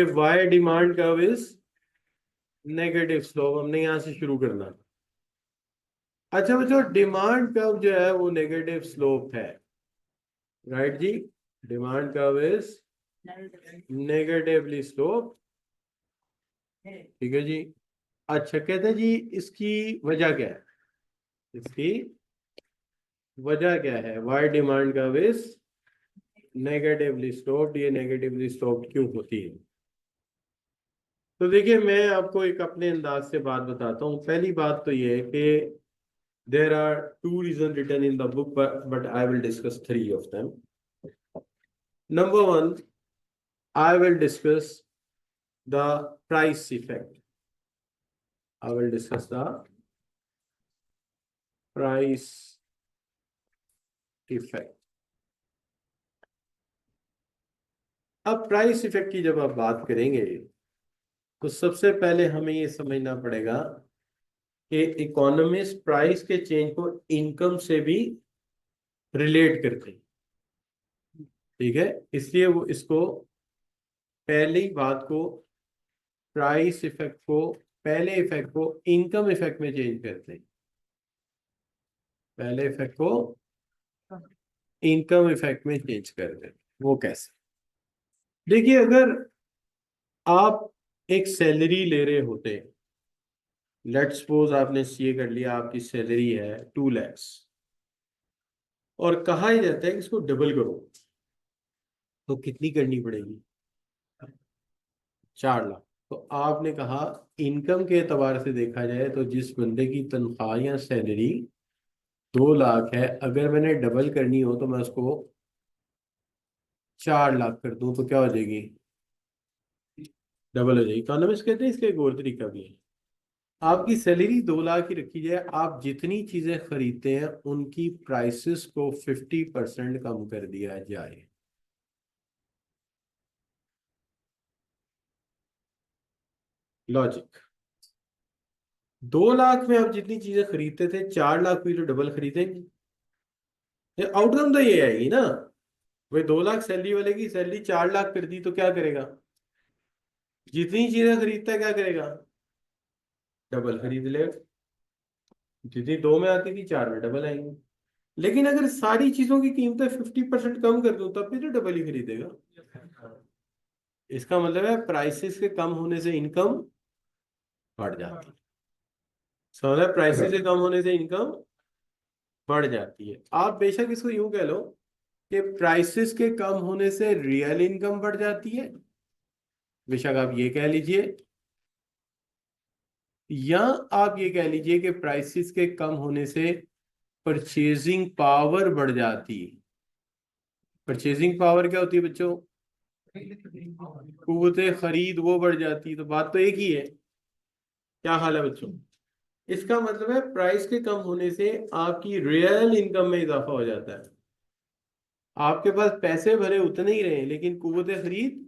Y demand curve is negative slope, हमने यहां से शुरू करना। अच्छा बच्चों, डिमांड कर्व जो है वो नेगेटिव स्लोप है, राइट जी। Demand curve is negatively slope, ठीक है जी। अच्छा कहते हैं जी इसकी वजह क्या है, इसकी वजह क्या है, why demand curve is negatively sloped, ये नेगेटिवली स्लोप्ड क्यों होती है। तो देखिए मैं आपको एक अपने अंदाज से बात बताता हूँ। पहली बात तो ये है कि there are two reasons written in the book, but I will discuss three of them. Number one, I will discuss the price effect. I will discuss the price effect. अब प्राइस इफेक्ट की जब आप बात करेंगे तो सबसे पहले हमें ये समझना पड़ेगा कि इकोनॉमिस्ट प्राइस के चेंज को इनकम से भी रिलेट करते हैं, ठीक है। इसलिए वो इसको पहली बात को, प्राइस इफेक्ट को, पहले इफेक्ट को इनकम इफेक्ट में चेंज करते हैं। पहले इफेक्ट को इनकम इफेक्ट में चेंज कर दें। वो कैसे, देखिए अगर आप एक सैलरी ले रहे होते, लेट्स सपोज आपने सीए कर लिया, आपकी सैलरी है 2 lakhs और कहा ही जाता है कि इसको डबल करो, तो कितनी करनी पड़ेगी, 4 लाख। तो आपने कहा इनकम के एतबार से देखा जाए तो जिस बंदे की तनख्वाह या सैलरी 2 लाख है, अगर मैंने डबल करनी हो तो मैं उसको 4 लाख कर दूं तो क्या हो जाएगी, डबल हो जाएगी। इकोनॉमिस्ट कहते हैं इसका एक और तरीका भी है। आपकी सैलरी 2 लाख की रखी जाए, आप जितनी चीजें खरीदते हैं उनकी प्राइसेस को 50% कम कर दिया जाए। लॉजिक, 2 लाख में आप जितनी चीजें खरीदते थे 4 लाख हुई तो डबल खरीदेंगे, ये आउटकम तो ये आएगी ना। भाई 2 लाख सैलरी वाले की सैलरी 4 लाख कर दी तो क्या करेगा, जितनी चीजें खरीदता है क्या करेगा, डबल खरीद ले। जितनी 2 में आती थी 4 में डबल आएंगी। लेकिन अगर सारी चीजों की कीमतें 50% कम कर दूं तब भी तो डबल ही खरीदेगा। इसका मतलब है प्राइसेस के कम होने से इनकम बढ़ जाती है। समझ रहे, प्राइसेस के कम होने से इनकम बढ़ जाती है। आप बेशक इसको यूं कह लो कि प्राइसेस के कम होने से रियल इनकम बढ़ जाती है, बेशक आप ये कह लीजिए, या आप ये कह लीजिए कि प्राइसेस के कम होने से परचेजिंग पावर बढ़ जाती है। परचेजिंग पावर क्या होती है बच्चों, कुव्वते खरीद वो बढ़ जाती है। तो बात तो एक ही है। क्या हाल है बच्चों, इसका मतलब है प्राइस के कम होने से आपकी रियल इनकम में इजाफा हो जाता है। आपके पास पैसे भरे उतने ही रहे लेकिन कुव्वते खरीद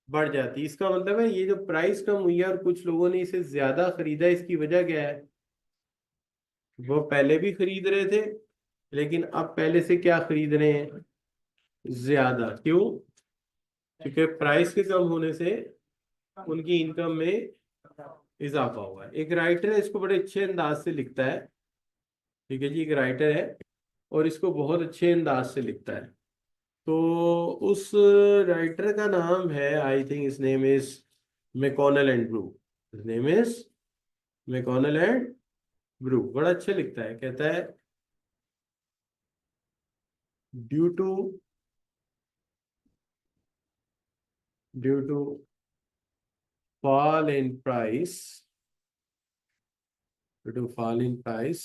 बढ़ जाती है। इसका मतलब है ये जो प्राइस कम हुई है और कुछ लोगों ने इसे ज्यादा खरीदा, इसकी वजह क्या है, वो पहले भी खरीद रहे थे लेकिन अब पहले से क्या खरीद रहे हैं, ज्यादा। क्यों, क्योंकि प्राइस के कम होने से उनकी इनकम में इजाफा हुआ है। एक राइटर है, इसको बड़े अच्छे अंदाज से लिखता है, ठीक है जी। एक राइटर है और इसको बहुत अच्छे अंदाज से लिखता है। तो उस राइटर का नाम है, I think is name is McConnell and Brue. His name is McConnell and Brue. बड़ा अच्छा लिखता है, कहता है due to due to fall in price due to fall in price,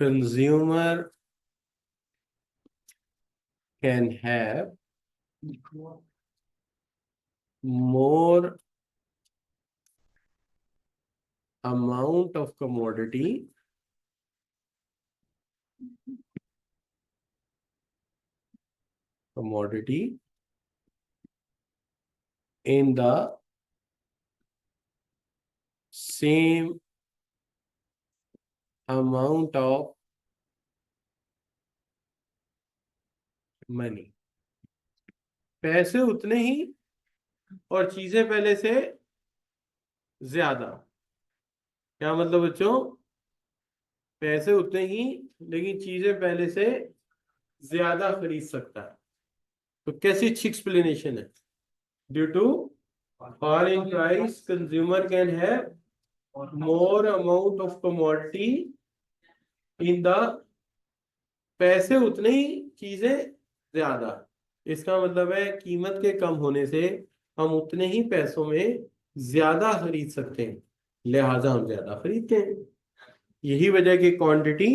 consumer can have more amount of commodity in the same amount of money। पैसे उतने ही और चीजें पहले से ज्यादा। क्या मतलब बच्चों? पैसे उतने ही लेकिन चीजें पहले से ज्यादा खरीद सकता है। तो कैसी अच्छी एक्सप्लेनेशन है। Due to fall in price consumer can have more amount of commodity in the, पैसे उतने ही चीजें ज्यादा। इसका मतलब है कीमत के कम होने से हम उतने ही पैसों में ज्यादा खरीद सकते हैं, लिहाजा हम ज्यादा खरीदते हैं। यही वजह की क्वांटिटी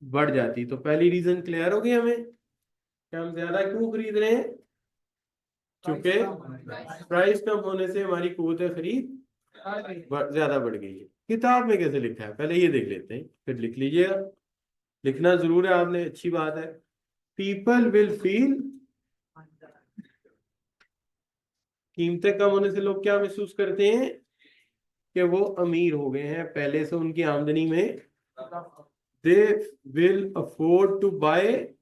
बढ़ जाती। तो पहली रीजन क्लियर हो गई हमें कि हम ज्यादा क्यों खरीद रहे हैं, क्योंकि प्राइस कम होने से हमारी कुव्वत खरीद ज्यादा बढ़ गई है। किताब में कैसे लिखा है पहले ये देख लेते हैं, फिर लिख लीजिएगा। लिखना जरूर है आपने, अच्छी बात है। पीपल विल फील, कीमतें कम होने से लोग क्या महसूस करते हैं कि वो अमीर हो गए हैं, पहले से उनकी आमदनी में they will afford to buy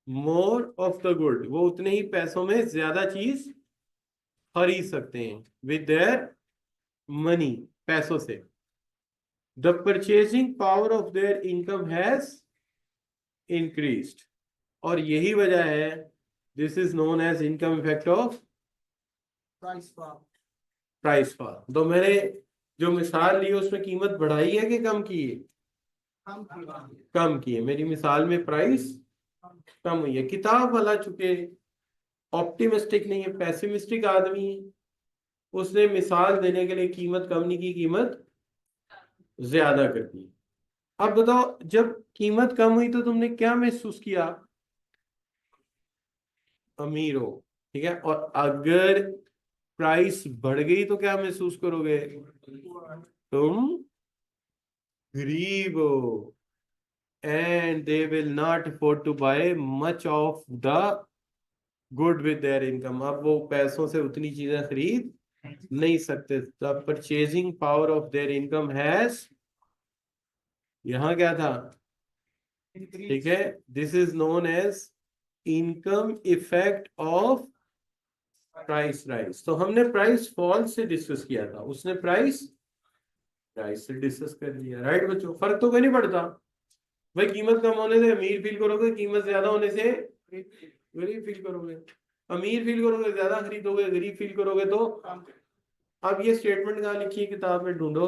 more of the good, वो उतने ही पैसों में ज्यादा चीज खरीद सकते हैं विद देयर मनी, पैसों से। The purchasing power of their income has increased, और यही वजह है, this is known as income effect of price fall. तो मैंने जो मिसाल ली उसमें कीमत बढ़ाई है कि कम की है? कम की है। मेरी मिसाल में प्राइस कम हुई है। किताब वाला चुके ऑप्टिमिस्टिक नहीं है, पैसिमिस्टिक आदमी है, उसने मिसाल देने के लिए कीमत कम नहीं की, कीमत ज्यादा कर दी। अब बताओ, जब कीमत कम हुई तो तुमने क्या महसूस किया? अमीर हो, ठीक है। और अगर प्राइस बढ़ गई तो क्या महसूस करोगे? तुम गरीब हो, and they will not afford to buy much of the good with their income. अब वो पैसों से उतनी चीजें खरीद नहीं सकते। The purchasing power of their income has, यहां क्या था? ठीक है, this is known as income effect of price rise. तो हमने प्राइस फॉल से डिस्कस किया था, उसने प्राइस प्राइस से डिस्कस कर लिया। राइट बच्चों, फर्क तो कोई नहीं पड़ता भाई। कीमत कम होने से अमीर फील करोगे, कीमत ज्यादा होने से गरीब फील करोगे। अमीर फील करोगे ज्यादा खरीदोगे, गरीब फील करोगे तो। अब ये स्टेटमेंट कहाँ लिखी है किताब में, ढूंढो।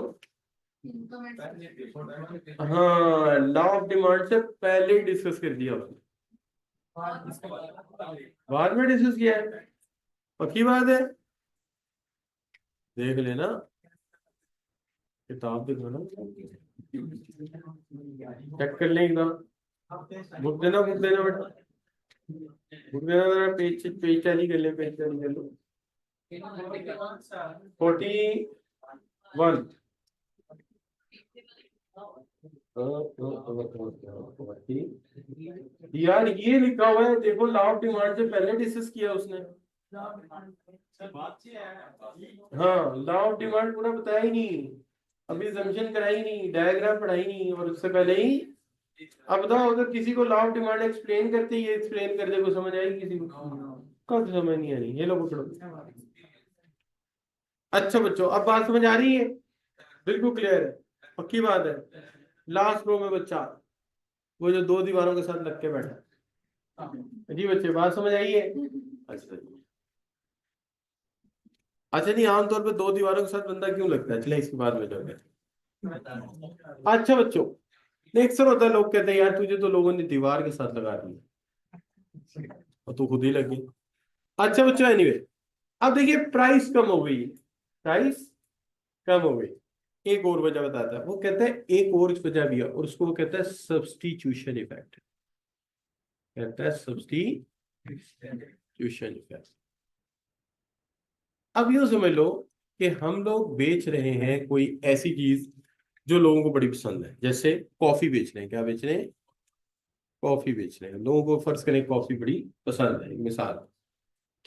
हाँ, लॉ ऑफ डिमांड से पहले ही डिस्कस कर दिया उसने, बाद में डिस्कस किया है। पक्की बात है, देख लेना किताब, देखो ना, चेक कर लें एकदम। बुक देना, बुक देना बेटा, बुक देना जरा। पेज पेज टैली कर ले, पेज टैली कर लो। 41। यार ये लिखा हुआ है देखो, लॉ ऑफ डिमांड से पहले डिस्कस किया उसने। हाँ, लॉ ऑफ डिमांड पूरा बताया ही नहीं, अभी assumption कराई नहीं, डायग्राम पढ़ाई नहीं, और उससे पहले ही। अब बताओ, अगर किसी को लॉ ऑफ डिमांड एक्सप्लेन करते, ये एक्सप्लेन कर दे, को समझ आएगी किसी को? कब समझ नहीं आ रही? ये लोग पकड़ो। अच्छा बच्चों, अब बात समझ आ रही है? बिल्कुल क्लियर है, पक्की बात है। लास्ट रो में बच्चा, वो जो दो दीवारों के साथ लग के बैठा। जी बच्चे, बात समझ आई है? अच्छा जी। अच्छा नहीं, आमतौर पर दो दीवारों के साथ बंदा क्यों लगता है, चले इसके बाद में जो है। अच्छा बच्चों, अक्सर होता है, लोग कहते हैं यार तुझे तो लोगों ने दीवार के साथ लगा दिया और तू खुद ही लगी। अच्छा बच्चों, एनीवे, अब देखिए प्राइस कम हो गई, प्राइस कम हो गई। एक और वजह बताता है, वो कहता है एक और वजह भी है, और उसको वो कहता है सब्स्टिट्यूशन इफेक्ट। कहता है सब्स्टिट्यूशन इफेक्ट। अब यूं समझ लो कि हम लोग बेच रहे हैं कोई ऐसी चीज जो लोगों को बड़ी पसंद है, जैसे कॉफी बेच रहे हैं। क्या बेच रहे हैं? कॉफी बेच रहे हैं। लोगों को फर्ज करें कॉफी बड़ी पसंद है, एक मिसाल,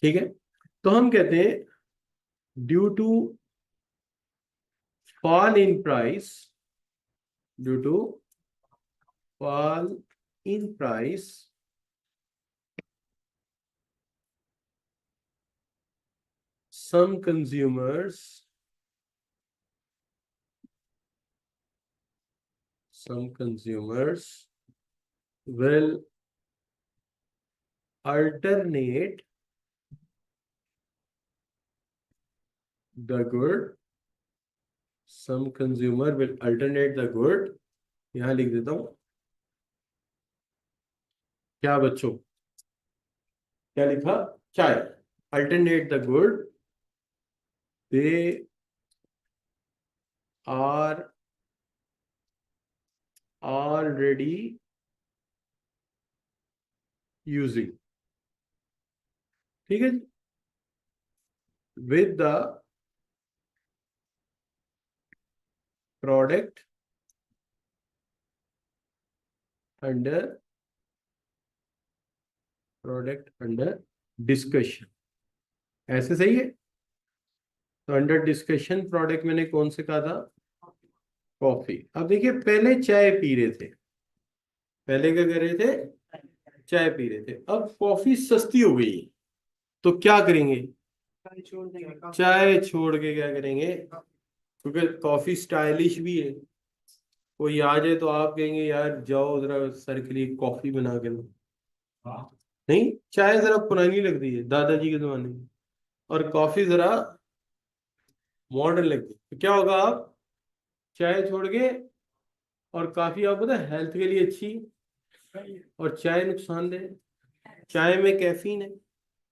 ठीक है। तो हम कहते हैं due to fall in price, due to fall in price, some consumers will alternate the good. Some consumer will alternate the good. यहां लिख देता हूं क्या बच्चों, क्या लिखा, चाय, alternate the good, they are already using, ठीक है जी, with the product under discussion, ऐसे सही है। तो अंडर डिस्कशन प्रोडक्ट मैंने कौन से कहा था, कॉफी। अब देखिए पहले चाय पी रहे थे, पहले क्या कर रहे थे, चाय पी रहे थे। अब कॉफी सस्ती हो गई तो क्या करेंगे, चाय छोड़ के क्या करेंगे, क्योंकि कॉफी स्टाइलिश भी है। कोई आ जाए तो आप कहेंगे यार जाओ जरा सर के लिए कॉफी बना के लो, नहीं, चाय जरा पुरानी लगती है दादाजी के जमाने में, और कॉफी जरा मॉडर्न लगती है। तो क्या होगा, आप चाय छोड़ के, और काफी आपको पता है हेल्थ के लिए अच्छी, और चाय नुकसानदेह, चाय में कैफीन है,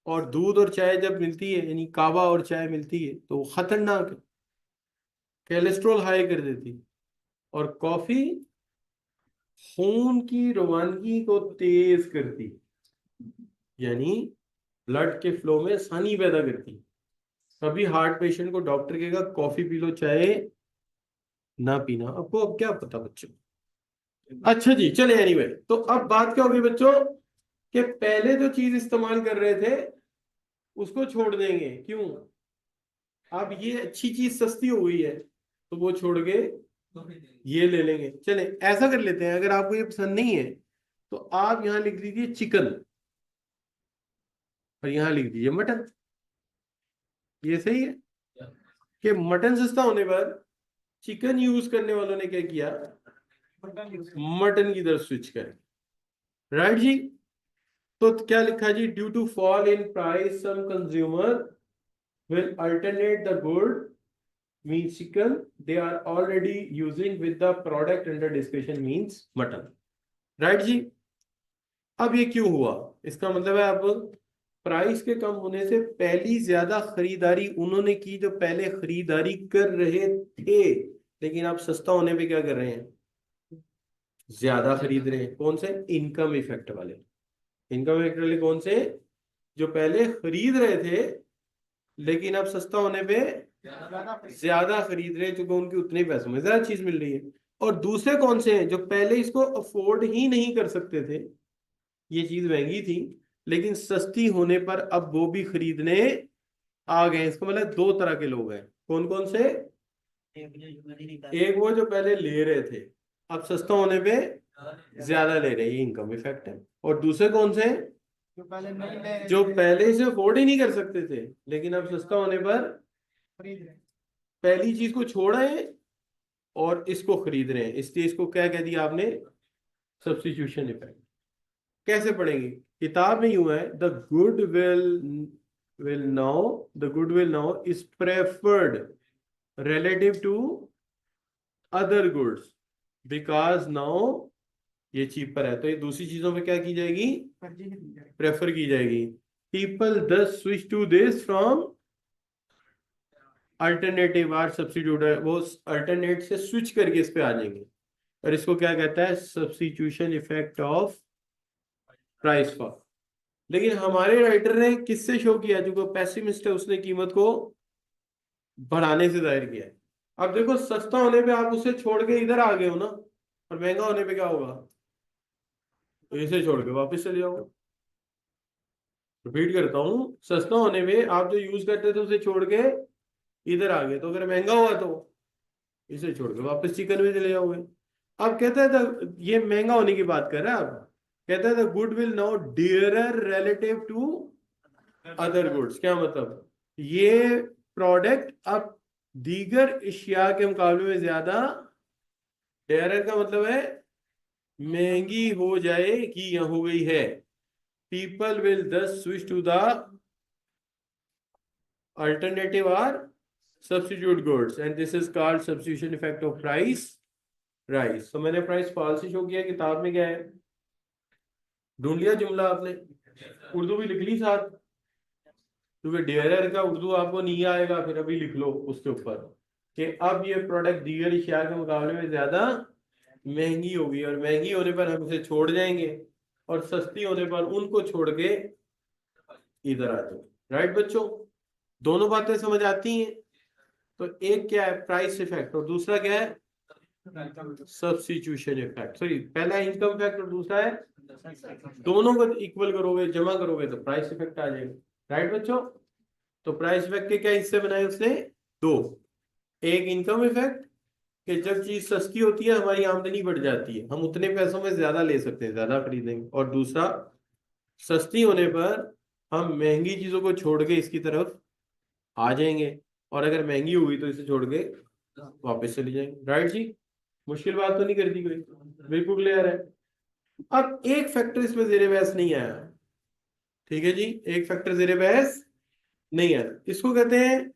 और दूध और चाय जब मिलती है यानी कावा और चाय मिलती है तो वो खतरनाक है, कोलेस्ट्रॉल हाई कर देती है। और कॉफी खून की रवानगी को तेज करती है, यानी ब्लड के फ्लो में आसानी पैदा करती है। कभी हार्ट पेशेंट को डॉक्टर कहेगा कॉफी पी लो, चाय ना पीना, आपको अब क्या पता बच्चों। अच्छा जी चले, एनीवे तो अब बात क्या होगी बच्चों, कि पहले जो चीज इस्तेमाल कर रहे थे उसको छोड़ देंगे, क्यों, अब ये अच्छी चीज सस्ती हो गई है तो वो छोड़ के ये ले लेंगे। चले ऐसा कर लेते हैं, अगर आपको ये पसंद नहीं है तो आप यहां लिख दीजिए चिकन, और यहां लिख दीजिए मटन। ये सही है कि मटन सस्ता होने पर चिकन यूज करने वालों ने क्या किया, मटन की तरफ स्विच करें, राइट जी। तो क्या लिखा जी, due to fall in price some consumer will alternate the good means chicken they are already using with the product under discussion means mutton, right जी। अब ये क्यों हुआ, इसका मतलब है अब प्राइस के कम होने से पहली ज्यादा खरीदारी उन्होंने की जो पहले खरीदारी कर रहे थे, लेकिन अब सस्ता होने पे क्या कर रहे हैं, ज्यादा खरीद रहे हैं। कौन से, इनकम इफेक्ट वाले, इनकम इफेक्ट वाले कौन से, जो पहले खरीद रहे थे लेकिन अब सस्ता होने पे ज्यादा खरीद रहे हैं, क्योंकि उनके उतने पैसों में ज्यादा चीज मिल रही है। और दूसरे कौन से हैं, जो पहले इसको अफोर्ड ही नहीं कर सकते थे, ये चीज महंगी थी लेकिन सस्ती होने पर अब वो भी खरीदने आ गए। इसका मतलब दो तरह के लोग हैं, कौन कौन से, एक वो जो पहले ले रहे थे अब सस्ता होने पे ज्यादा ले रहे हैं, ये इनकम इफेक्ट है। और दूसरे कौन से हैं, जो पहले इसे अफोर्ड ही नहीं कर सकते थे लेकिन अब सस्ता होने पर पहली चीज को छोड़ रहे हैं और इसको खरीद रहे हैं, इसलिए इसको क्या कह दिया आपने, सब्स्टिट्यूशन इफेक्ट। कैसे पढ़ेंगे, किताब में यूं है, the good will now is preferred relative to other goods because now ये चीपर है, तो ये दूसरी चीजों में क्या की जाएगी, प्रेफर की जाएगी। people thus switch to this from alternative और substitute है, वो alternate से switch करके इस पे आ जाएंगे। और इसको क्या कहता है, substitution effect of price fall। लेकिन हमारे राइटर ने किससे शो किया, जो पेसिमिस्ट है उसने कीमत को बढ़ाने से जाहिर किया है। अब देखो सस्ता होने पे आप उसे छोड़ के इधर आ गए हो ना, और महंगा होने पे क्या होगा, तो इसे छोड़ के वापस चले जाओगे। रिपीट करता हूं, सस्ता होने में आप जो यूज करते थे उसे छोड़ के इधर आ गए, तो अगर महंगा हुआ तो इसे छोड़ के वापस चिकन में चले जाओगे। अब कहता है ये महंगा होने की बात कर रहा है, अब कहता है good will now dearer relative to other goods. क्या मतलब, ये प्रोडक्ट अब दीगर अशिया के मुकाबले में ज्यादा डेयर का मतलब है महंगी हो जाएगी या हो गई है। People will thus switch to the alternative or substitute goods and this is called substitution effect of price rise. तो मैंने प्राइस फॉल्स शो किया, किताब में क्या है ढूंढ लिया जुमला आपने, उर्दू भी लिख ली साथ, क्योंकि डेयरर का उर्दू आपको नहीं आएगा फिर अभी लिख लो उसके ऊपर कि अब ये प्रोडक्ट दीगर अशिया के मुकाबले में ज्यादा महंगी होगी और महंगी होने पर हम इसे छोड़ जाएंगे और सस्ती होने पर उनको छोड़ के इधर आ जाओ। राइट बच्चों, दोनों बातें समझ आती हैं। तो एक क्या है प्राइस इफेक्ट और दूसरा क्या है सब्स्टिट्यूशन इफेक्ट। सॉरी, पहला इनकम इफेक्ट और दूसरा है, दोनों को इक्वल करोगे जमा करोगे तो प्राइस इफेक्ट आ जाएगा। राइट बच्चों, तो प्राइस इफेक्ट के क्या हिस्से बनाए उसने दो, एक इनकम इफेक्ट कि जब चीज सस्ती होती है हमारी आमदनी बढ़ जाती है, हम उतने पैसों में ज्यादा ले सकते हैं, ज्यादा खरीदेंगे, और दूसरा सस्ती होने पर हम महंगी चीजों को छोड़ के इसकी तरफ आ जाएंगे और अगर महंगी हुई तो इसे छोड़ के वापस चली जाएंगे। राइट जी, मुश्किल बात तो नहीं करती कोई, बिल्कुल क्लियर है। अब एक फैक्टर इसमें जेरे बहस नहीं आया, ठीक है जी, एक फैक्टर जेरे बहस नहीं आया, इसको कहते हैं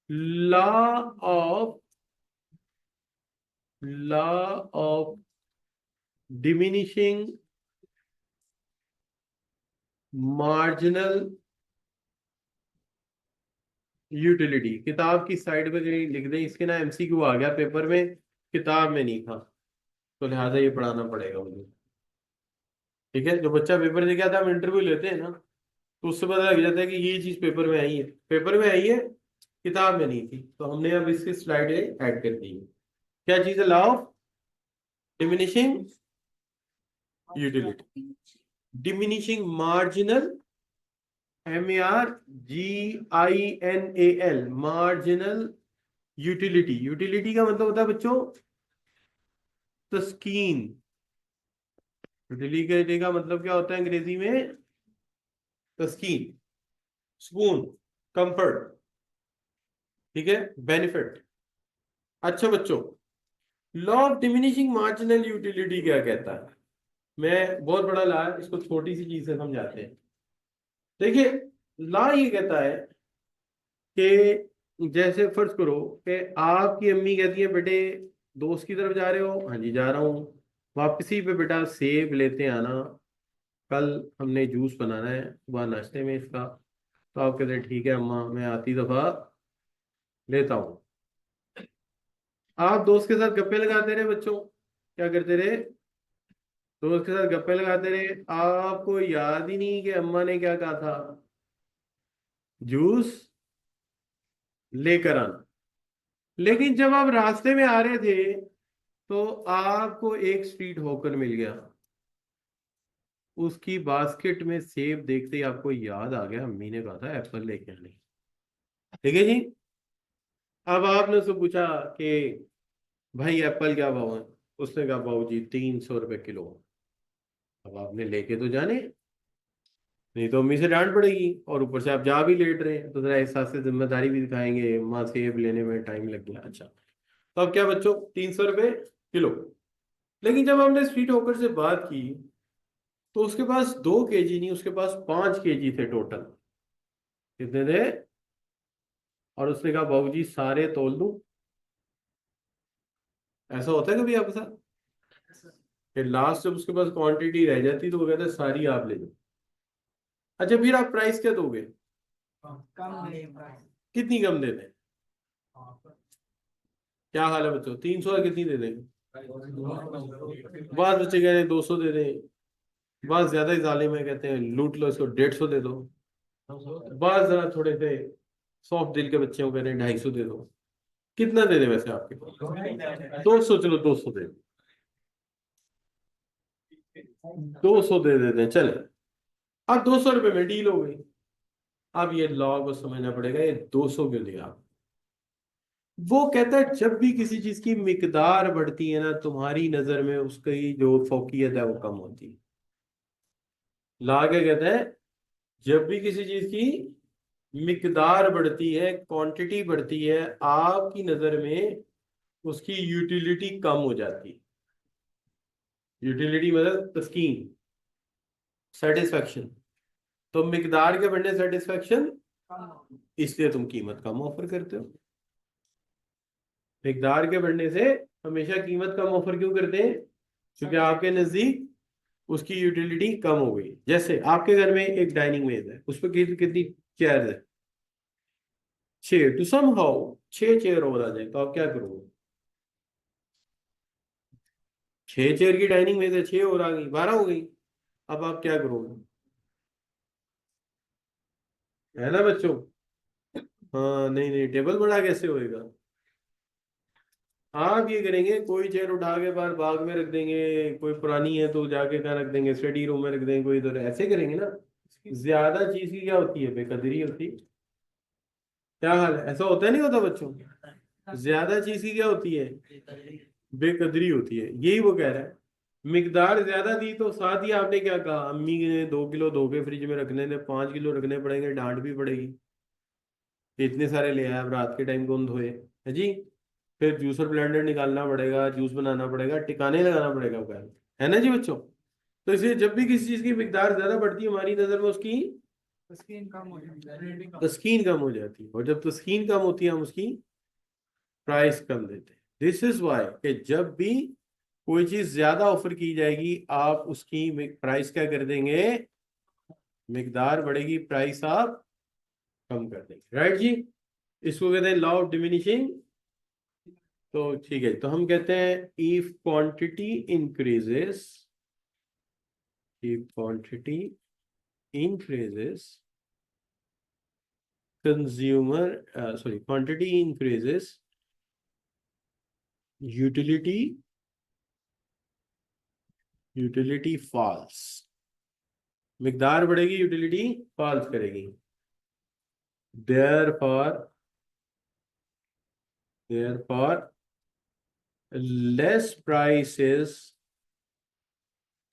law of law of diminishing marginal utility. किताब की साइड पे कहीं लिख दें, इसके ना एमसीक्यू आ गया पेपर में, किताब में नहीं था, तो लिहाजा ये पढ़ाना पड़ेगा मुझे। ठीक है, जो बच्चा पेपर दे के आता है, हम इंटरव्यू लेते हैं ना, तो उससे पता लग जाता है कि ये चीज पेपर में आई है, पेपर में आई है, किताब में नहीं थी, तो हमने अब इसकी स्लाइड ऐड कर दी है। क्या चीज है law of diminishing utility, diminishing marginal, MARGINAL, marginal utility. Utility का मतलब होता है बच्चों तस्कीन। यूटिलिटी का मतलब क्या होता है अंग्रेजी में तस्कीन, सुकून, कंफर्ट, ठीक है, बेनिफिट। अच्छा बच्चों, law of diminishing marginal utility क्या कहता है, मैं बहुत बड़ा लॉ है, इसको छोटी सी चीज से समझाते हैं। देखिए, लॉ ये कहता है कि जैसे फर्ज करो कि आपकी अम्मी कहती है बेटे दोस्त की तरफ जा रहे हो, हाँ जी जा रहा हूँ, वापसी पे बेटा सेब लेते आना, कल हमने जूस बनाना है सुबह नाश्ते में इसका। तो आप कहते हैं ठीक है अम्मा, मैं आती दफा लेता हूँ। आप दोस्त के साथ गप्पे लगाते रहे बच्चों, क्या करते रहे, दोस्त के साथ गप्पे लगाते रहे, आपको याद ही नहीं कि अम्मा ने क्या कहा था, जूस लेकर आना। लेकिन जब आप रास्ते में आ रहे थे तो आपको एक स्ट्रीट हॉकर मिल गया, उसकी बास्केट में सेब देखते ही आपको याद आ गया अम्मी ने कहा था एप्पल लेके आने। ठीक है जी, अब आपने उससे पूछा कि भाई एप्पल क्या भाव है, उसने कहा भाऊ जी 300 रुपये किलो। अब आपने लेके तो जाने, नहीं तो अम्मी से डांट पड़ेगी, और ऊपर से आप जा भी लेट रहे हैं तो जरा एहसास से जिम्मेदारी भी दिखाएंगे, माँ सेब लेने में टाइम लग गया। अच्छा, तो अब क्या बच्चों 300 रुपये किलो। लेकिन जब हमने स्ट्रीट हॉकर से बात की तो उसके पास 2 केजी नहीं, उसके पास 5 केजी थे टोटल। कितने थे, और उसने कहा बाबूजी सारे तोल दूं। ऐसा होता है कभी आपके साथ, फिर लास्ट जब उसके पास क्वांटिटी रह जाती तो वो कहता है सारी आप ले लो। अच्छा, फिर आप प्राइस क्या दोगे, कितनी कम दे दें, क्या हाल है बच्चों, 300 और कितनी दे देंगे, बाद बच्चे कह रहे हैं 200 दे दें, बाद ज्यादा ही जालिम है कहते हैं लूट लो इसको 150 दे दो, बाद जरा थोड़े से सॉफ्ट दिल के बच्चे को कह रहे हैं 250 दे दो। कितना दे दे वैसे आपके, 200, चलो 200 दे, 200 दे देते हैं चले। अब 200 रुपये में डील हो गई। अब ये लॉ को समझना पड़ेगा, ये 200 क्यों दिया। वो कहता है जब भी किसी चीज की मिकदार बढ़ती है ना तुम्हारी नजर में उसकी जो फौकियत है वो कम होती है। लॉ क्या कहता है, जब भी किसी चीज की मिकदार बढ़ती है, क्वांटिटी बढ़ती है, आपकी नजर में उसकी यूटिलिटी कम हो जाती है। यूटिलिटी मतलब तस्कीन, सेटिस्फेक्शन। तो मिकदार के बढ़ने सेटिस्फेक्शन, इसलिए तुम कीमत कम ऑफर करते हो। मिकदार के बढ़ने से हमेशा कीमत कम ऑफर क्यों करते हैं? क्योंकि आपके नजदीक उसकी यूटिलिटी कम हो गई। जैसे आपके घर में एक डाइनिंग मेज है, उस पर कितनी चेयर है? 6। टू सम हाउ 6 चेयर और आ जाए तो आप क्या करोगे? 6 चेयर की डाइनिंग मेज है, 6 और आ गई, 12 हो गई। अब आप क्या करोगे? है ना बच्चों? हाँ, नहीं नहीं, टेबल बड़ा कैसे होएगा? आप ये करेंगे, कोई चेयर उठा के बाहर बाग में रख देंगे, कोई पुरानी है तो जाके कहाँ रख देंगे, स्टडी रूम में रख देंगे, कोई इधर, ऐसे करेंगे ना। ज्यादा चीज की क्या होती है? बेकदरी होती है। क्या हाल है? ऐसा होता है नहीं होता बच्चों? ज्यादा चीज की क्या होती है? बेकदरी होती है, यही वो कह रहा है। मिकदार ज्यादा दी तो साथ ही आपने क्या कहा, अम्मी ने 2 किलो धो के फ्रिज में रखने थे, 5 किलो रखने पड़ेंगे, डांट भी पड़ेगी। इतने सारे ले आया, अब रात के टाइम कौन धोए? है जी। फिर जूसर ब्लेंडर निकालना पड़ेगा, जूस बनाना पड़ेगा, टिकाने लगाना पड़ेगा पैर। है ना जी बच्चों? तो इसलिए जब भी किसी चीज की मिकदार ज्यादा बढ़ती है हमारी नजर में, उसकी तस्कीन कम हो जाती है, और जब तस्कीन कम होती है हम उसकी प्राइस कम देते हैं। दिस इज वाई कि जब भी कोई चीज ज्यादा ऑफर की जाएगी, आप उसकी प्राइस क्या कर देंगे? मिकदार बढ़ेगी, प्राइस आप कम कर देंगे। राइट जी? इसको कहते हैं लॉ ऑफ डिमिनिशिंग। तो ठीक है, तो हम कहते हैं if quantity increases, if quantity increases, quantity increases, utility falls। मिकदार बढ़ेगी, यूटिलिटी फॉल्स करेगी। therefore therefore less price is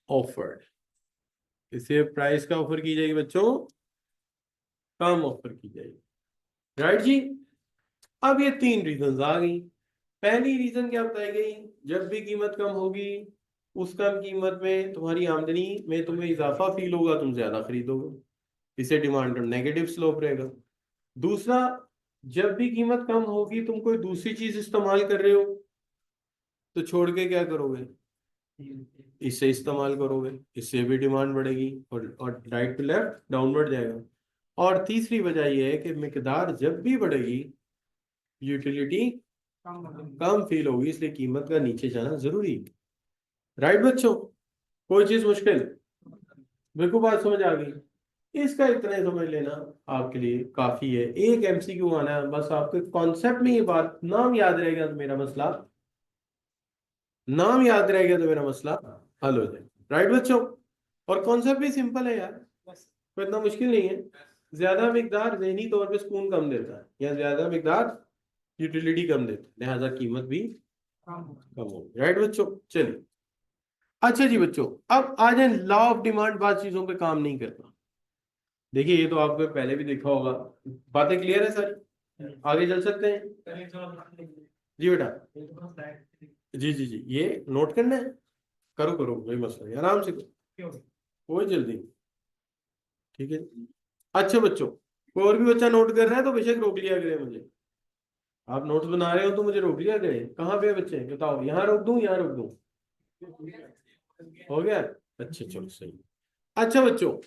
offered। इसे प्राइस का ऑफर की जाएगी बच्चों, कम ऑफर की जाएगी। राइट जी? अब ये 3 रीजन आ गई। पहली रीजन क्या बताई गई? जब भी कीमत कम होगी, उस कम कीमत में तुम्हारी आमदनी में तुम्हें इजाफा फील होगा, तुम ज्यादा खरीदोगे, इसे डिमांड और नेगेटिव स्लोप रहेगा। दूसरा, जब भी कीमत कम होगी, तुम कोई दूसरी चीज इस्तेमाल कर रहे हो, तो छोड़ के क्या करोगे? इसे इस्तेमाल करोगे, इससे भी डिमांड बढ़ेगी, और राइट टू लेफ्ट डाउनवर्ड जाएगा। और तीसरी वजह यह है कि मिकदार जब भी बढ़ेगी, यूटिलिटी कम फील होगी, इसलिए कीमत का नीचे जाना जरूरी है। राइट बच्चों? कोई चीज मुश्किल? बिल्कुल बात समझ आ गई। इसका इतना ही समझ लेना आपके लिए काफी है। एक एमसीक्यू आना है बस, आपके कॉन्सेप्ट में ये बात, नाम याद रहेगा तो मेरा मसला, नाम याद रहेगा तो मेरा मसला हल हो जाए। राइट बच्चों? और कॉन्सेप्ट भी सिंपल है यार, कोई इतना मुश्किल नहीं है। ज्यादा मिकदार जहनी तौर पे सुकून कम देता है, या ज्यादा मिकदार यूटिलिटी कम देता है, लिहाजा कीमत भी कम होगी। राइट बच्चों? चलिए, अच्छा जी बच्चों, अब आ जाए लॉ ऑफ डिमांड, बात चीजों पे काम नहीं करता। देखिए, ये तो आपको पहले भी देखा होगा। बातें क्लियर है सर? आगे चल सकते हैं जी बेटा? जी जी जी, ये नोट करना है, करो करो, कोई मसला नहीं, आराम से करो, कोई जल्दी नहीं। ठीक है? अच्छा बच्चों, कोई और भी बच्चा नोट कर रहा है तो बेशक रोक लिया करे मुझे। आप नोट्स बना रहे हो तो मुझे रोक लिया करे। कहाँ पे है बच्चे बताओ, यहाँ रोक दूं, यहाँ रोक दूं? हो गया? अच्छा चलो सही। अच्छा बच्चों,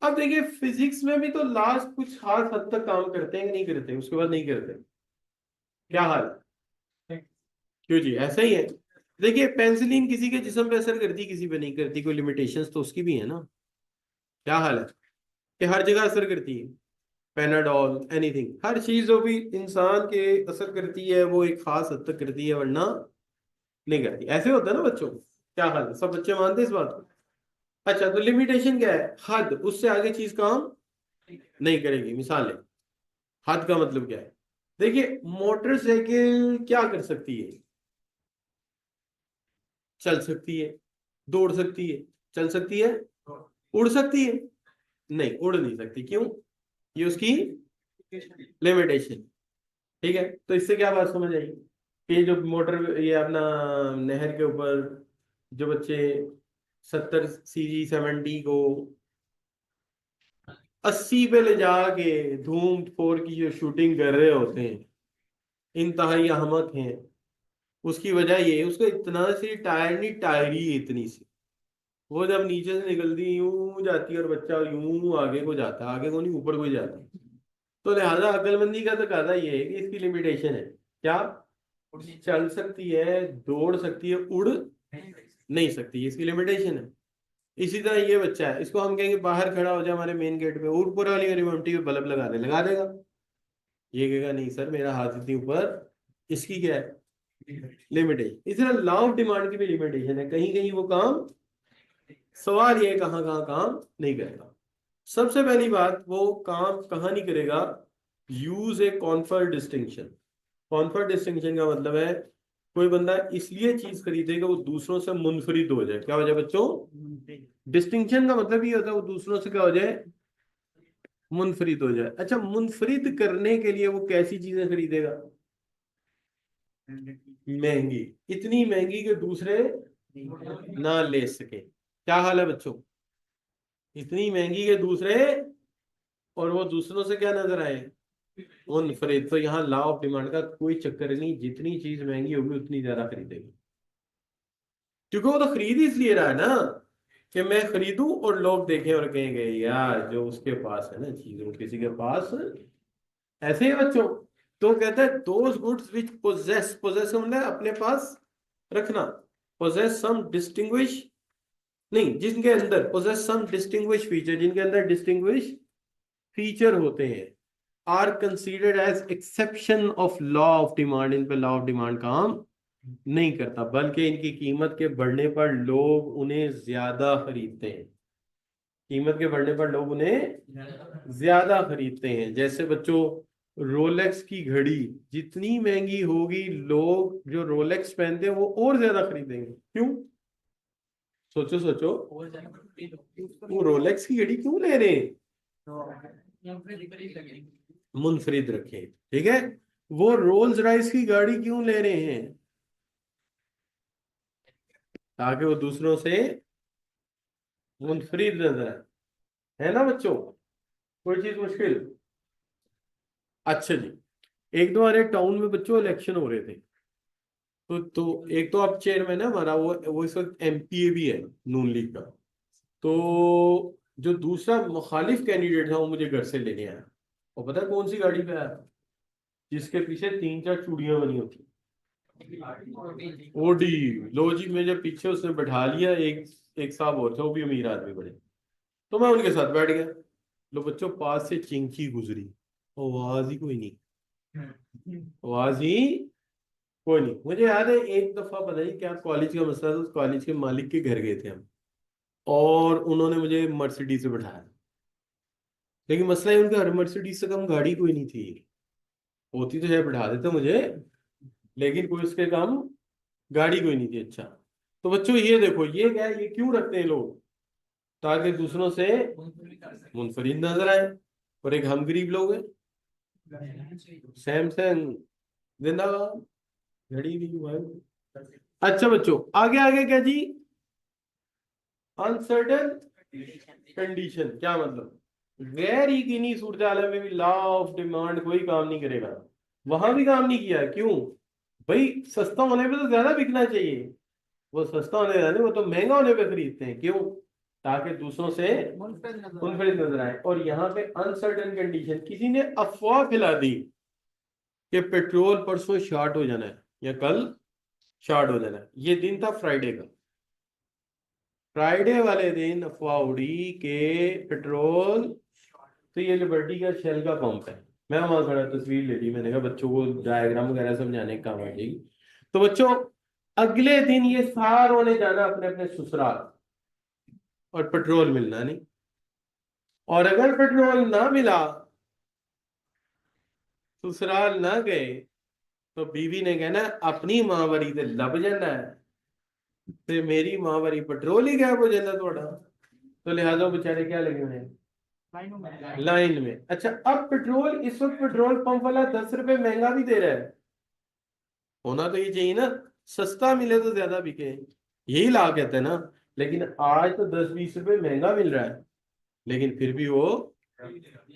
अब देखिए, फिजिक्स में भी तो लास्ट कुछ खास हद तक काम करते हैं कि नहीं करते, उसके बाद नहीं करते? क्या हाल है? क्यों जी, ऐसा ही है? देखिए, पेंसिलिन किसी के जिस्म पे असर करती, किसी पे नहीं करती, कोई लिमिटेशंस तो उसकी भी है ना। क्या हाल है? कि हर जगह असर करती है? पेनाडॉल, एनीथिंग, हर चीज जो भी इंसान के असर करती है वो एक खास हद तक करती है, वरना नहीं करती। ऐसे होता है ना बच्चों? क्या हाल है, सब बच्चे मानते हैं इस बात को? अच्छा, तो लिमिटेशन क्या है? हद, उससे आगे चीज काम नहीं करेगी। मिसाल है, हद का मतलब क्या है? देखिए, मोटरसाइकिल क्या कर सकती है? चल सकती है, दौड़ सकती है, चल सकती है, उड़ सकती है? नहीं, उड़ नहीं सकती। क्यों? ये उसकी लिमिटेशन। ठीक है, तो इससे क्या बात समझ आई कि जो मोटर, ये अपना नहर के ऊपर जो बच्चे 70 CG 70 को 80 पे ले जाके धूम 4 की जो शूटिंग कर रहे होते हैं, इंतहाई अहमक हैं। उसकी वजह ये है, उसको इतना सी टायर नहीं, टायरी इतनी सी, वो जब नीचे से निकलती यूं जाती है और बच्चा यूं आगे को जाता है, आगे को नहीं ऊपर को ही जाता है। तो लिहाजा अक्लमंदी का तो कहता ये है कि इसकी लिमिटेशन है क्या, चल सकती है, दौड़ सकती है, उड़ नहीं सकती, इसकी लिमिटेशन है। इसी तरह ये बच्चा है, इसको हम कहेंगे बाहर खड़ा हो जाए हमारे मेन गेट पे, ऊपर वाली रिमोटी पे बल्ब लगा दे, लगा देगा? ये कहेगा नहीं सर, मेरा हाथ इतनी ऊपर, इसकी क्या है, लिमिटेशन। इस तरह लॉ ऑफ डिमांड की भी लिमिटेशन है, कहीं कहीं वो काम, सवाल ये कहाँ कहाँ काम नहीं करेगा। सबसे पहली बात, वो काम कहाँ नहीं करेगा, यूज ए कॉन्फर डिस्टिंक्शन। कॉन्फर डिस्टिंक्शन का मतलब है कोई बंदा इसलिए चीज खरीदेगा वो दूसरों से मुनफरिद हो जाए। क्या हो जाए बच्चों? डिस्टिंक्शन का मतलब ये होता है वो दूसरों से क्या हो जाए, मुनफरिद हो जाए। अच्छा, मुनफरिद करने के लिए वो कैसी चीजें खरीदेगा? महंगी, इतनी महंगी कि दूसरे ना ले सके। क्या हाल है बच्चों? इतनी महंगी के दूसरे, और वो दूसरों से क्या नजर आए, मुनफरिद। तो यहाँ लॉ ऑफ डिमांड का कोई चक्कर नहीं, जितनी चीज महंगी होगी उतनी ज्यादा खरीदेगी, क्योंकि वो तो खरीद ही इसलिए रहा है ना कि मैं खरीदूं और लोग देखें और कहेंगे यार जो उसके पास है ना चीज, वो किसी के पास। ऐसे ही बच्चों, तो कहता है those goods which possess, possess का मतलब है अपने पास रखना, पोजेस सम डिस्टिंग्विश, नहीं, जिनके अंदर पोजेस सम डिस्टिंग्विश फीचर, जिनके अंदर डिस्टिंग्विश फीचर होते हैं, are considered as exception of law of demand. इन पे लॉ ऑफ डिमांड काम नहीं करता, बल्कि इनकी कीमत के बढ़ने पर लोग उन्हें ज्यादा खरीदते हैं। कीमत के बढ़ने पर लोग उन्हें ज्यादा खरीदते हैं। जैसे बच्चों, रोलेक्स की घड़ी जितनी महंगी होगी, लोग जो रोलेक्स पहनते हैं वो और ज्यादा खरीदेंगे। क्यों? सोचो सोचो, वो रोलेक्स की घड़ी क्यों ले रहे हैं? मुनफरिद रखे, ठीक है। वो रोल्स रॉयस की गाड़ी क्यों ले रहे हैं? ताकि वो दूसरों से मुनफरिद नजर आए, है ना बच्चों? कोई चीज मुश्किल? अच्छा जी, एक दो हमारे टाउन में बच्चों इलेक्शन हो रहे थे, तो एक तो अब चेयरमैन है हमारा, वो इस वक्त MPA भी है नून लीग का। तो जो दूसरा मुखालिफ कैंडिडेट था वो मुझे घर से लेने आया, और पता है कौन सी गाड़ी पे आया? जिसके पीछे 3 4 चूड़ियां बनी होती, ओडी। लो जी, मुझे पीछे उसने बैठा लिया, एक एक साहब और थे, वो भी अमीर आदमी बड़े। तो मैं उनके साथ बैठ गया। लो बच्चों, पास से चिंकी गुजरी, आवाज ही कोई नहीं, आवाज ही कोई नहीं। मुझे याद है एक दफा, पता नहीं क्या कॉलेज का मसला था, उस कॉलेज के मालिक के घर गए थे हम, और उन्होंने मुझे मर्सिडीज से बैठाया। लेकिन मसला है उनके हर मर्सिडीज से कम गाड़ी कोई नहीं थी, होती तो शायद बैठा देते मुझे, लेकिन कोई उसके काम गाड़ी कोई नहीं थी। अच्छा, तो बच्चों ये देखो, ये क्या है, ये क्यों रखते हैं लोग? ताकि दूसरों से मुनफरिद नजर आए। और एक हम गरीब लोग हैं, सैमसंग जिंदाबाद, घड़ी भी भाई। अच्छा बच्चों, आगे आगे क्या जी, अनसर्टन कंडीशन क्या मतलब? गैर यकीनी सूरत हाल में भी लॉ ऑफ डिमांड कोई काम नहीं करेगा। वहां भी काम नहीं किया, क्यों भाई? सस्ता होने पे तो ज्यादा बिकना चाहिए, वो सस्ता होने नहीं, वो तो महंगा होने पे खरीदते हैं। क्यों? ताकि दूसरों से मुनफरिद नजर आए। और यहाँ पे अनसर्टन कंडीशन, किसी ने अफवाह फैला दी कि पेट्रोल परसों शॉर्ट हो जाना है या कल शॉर्ट हो जाना है। ये दिन था फ्राइडे का। फ्राइडे वाले दिन अफवाह उड़ी कि पेट्रोल, तो ये लिबर्टी का शेल का पंप है, मैं वहां खड़ा तस्वीर ले ली, मैंने कहा बच्चों को डायग्राम वगैरह समझाने का काम आ जाएगी। तो बच्चों, अगले दिन ये सारों ने जाना अपने अपने ससुराल, और पेट्रोल मिलना नहीं। और अगर पेट्रोल ना मिला, ससुराल ना गए, तो बीवी ने कहना अपनी मां वरी ते लब जाना है, ते मेरी मां वरी पेट्रोल ही गैप हो जाता थोड़ा। तो लिहाजा वो बेचारे क्या लगे हुए हैं, लाइन में। अच्छा, अब पेट्रोल, इस वक्त पेट्रोल पंप वाला 10 रुपए महंगा भी दे रहा है। होना तो ये चाहिए ना, सस्ता मिले तो ज्यादा बिके, यही लाभ कहते हैं ना। लेकिन आज तो 10-20 रुपए महंगा मिल रहा है, लेकिन फिर भी वो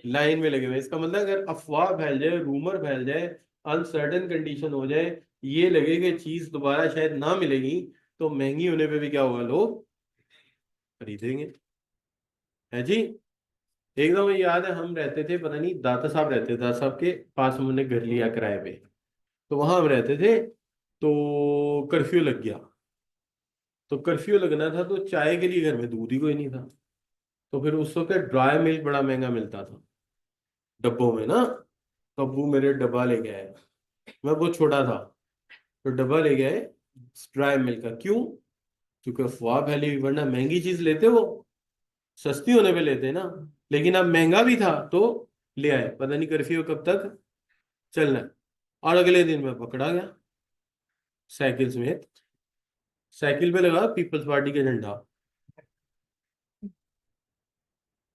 लाइन में लगे हुए हैं। इसका मतलब अगर अफवाह फैल जाए, रूमर फैल जाए, अनसर्टेन कंडीशन हो जाए, ये लगे कि चीज दोबारा शायद ना मिलेगी, तो महंगी होने पे भी क्या होगा, लोग खरीदेंगे। है जी। एकदम याद है, हम रहते थे, पता नहीं दाता साहब रहते थे, दाता साहब के पास हमने घर लिया किराए पे, तो वहां हम रहते थे। तो कर्फ्यू लग गया, तो कर्फ्यू लगना था, तो चाय के लिए घर में दूध ही कोई नहीं था। तो फिर उस वक्त ड्राई मिल्क बड़ा महंगा मिलता था, डब्बों में ना। तो अब्बू मेरे डब्बा ले गए, मैं बहुत छोटा था, तो डब्बा ले गए ड्राई मिल्क का। क्यों? क्योंकि अफवाह फैली हुई, वरना महंगी चीज लेते वो, सस्ती होने पे लेते ना। लेकिन अब महंगा भी था तो ले आए, पता नहीं कर्फ्यू कब तक चलना है। और अगले दिन मैं पकड़ा गया, साइकिल समेत। साइकिल पे लगा पीपल्स पार्टी का झंडा,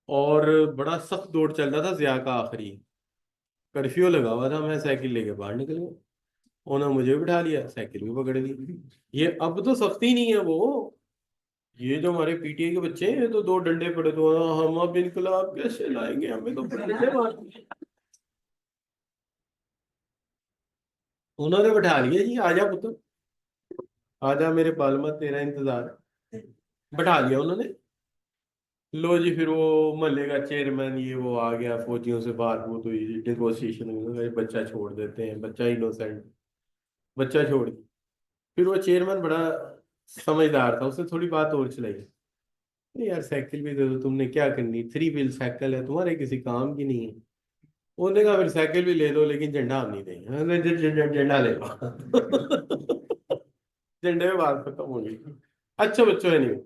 और बड़ा सख्त दौड़ चल रहा था जिया का आखिरी। कर्फ्यू लगा हुआ था, मैं साइकिल लेके बाहर निकल गया, उन्होंने मुझे बिठा लिया, साइकिल भी पकड़ ली। ये अब तो सख्ती नहीं है वो, ये जो हमारे पीटीए के बच्चे हैं, ये तो दो डंडे पड़े तो हम अब इनकलाब कैसे लाएंगे, हमें तो डंडे मार दिए। उन्होंने बैठा लिया जी, आजा पुत्र, आजा मेरे बालमा, तेरा इंतजार है। बैठा लिया उन्होंने। लो जी, फिर वो महल्ले का चेयरमैन ये वो आ गया, फौजियों से बातचीत हुई, नेगोशिएशन हुई, बच्चा छोड़ देते हैं, बच्चा इनोसेंट, बच्चा छोड़ दिया। फिर वो चेयरमैन बड़ा समझदार था, उसने थोड़ी बात और चलाई, "अरे यार साइकिल भी दे दो, तुमने क्या करनी, 3 व्हील साइकिल है, तुम्हारे किसी काम की नहीं है।" उन्होंने कहा फिर साइकिल भी ले दो, लेकिन झंडा हम नहीं देंगे। हमने झंडा ले लो। झंडे में बात खत्म हो गई। अच्छा बच्चों है नहीं,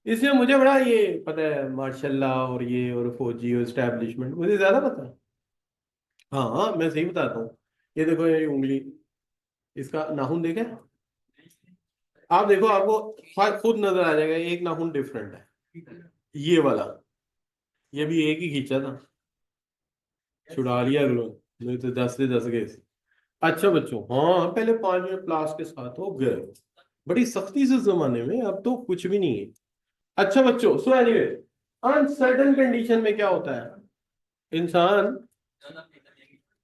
इसलिए मुझे बड़ा ये पता है मार्शल्लाह और ये और फौजी और एस्टैब्लिशमेंट मुझे ज्यादा पता है। हाँ हाँ, मैं सही बताता हूँ। ये देखो, ये उंगली, इसका नाखून देखे, आप देखो, आपको खुद नजर आ जाएगा एक नाखून डिफरेंट है, ये वाला, ये भी एक ही खींचा था, छुड़ा लिया अगलों ने, नहीं तो 10 से 10 गए। अच्छा बच्चों, हाँ पहले 5 मिनट क्लास के साथ हो गए, बड़ी सख्ती से जमाने में, अब तो कुछ भी नहीं है। अच्छा बच्चों, सो एनीवे, अनसर्टन कंडीशन में क्या होता है इंसान,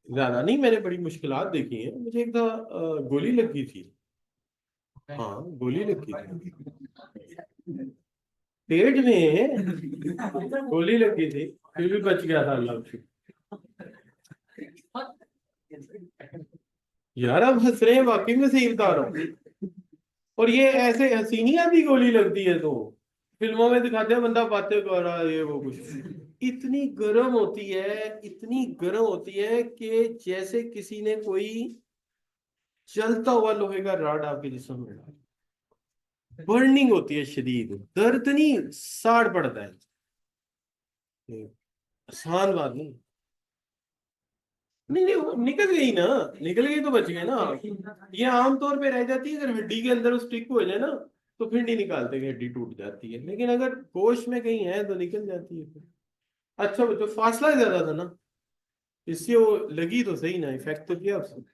ज्यादा नहीं, मैंने बड़ी मुश्किलात देखी हैं। मुझे एक गोली लगी थी, हाँ गोली लगी थी पेट में, गोली लगी थी, फिर भी बच गया था अल्लाह से। यार आप हंस रहे हैं, वाकई में सही बता रहा हूँ। और ये ऐसे हंसी नहीं आती, गोली लगती है तो फिल्मों में दिखाते हैं बंदा बातें कर रहा है, ये वो कुछ, इतनी गर्म होती है, इतनी गर्म होती है कि जैसे किसी ने कोई चलता हुआ लोहे का रॉड आपके जिस्म में डाला। बर्निंग होती है, शदीद दर्द, नहीं साड़ पड़ता है। ये आसान बात नहीं। नहीं नहीं, वो निकल गई ना, निकल गई तो बच गए ना। ये आमतौर पे रह जाती है, अगर हड्डी के अंदर स्टिक हो जाए ना, तो फिर नहीं निकालते कि हड्डी टूट जाती है, लेकिन अगर गोश्त में कहीं है तो निकल जाती है फिर। अच्छा तो फासला ज्यादा था ना, इससे वो लगी तो सही ना, इफेक्ट तो किया उसने।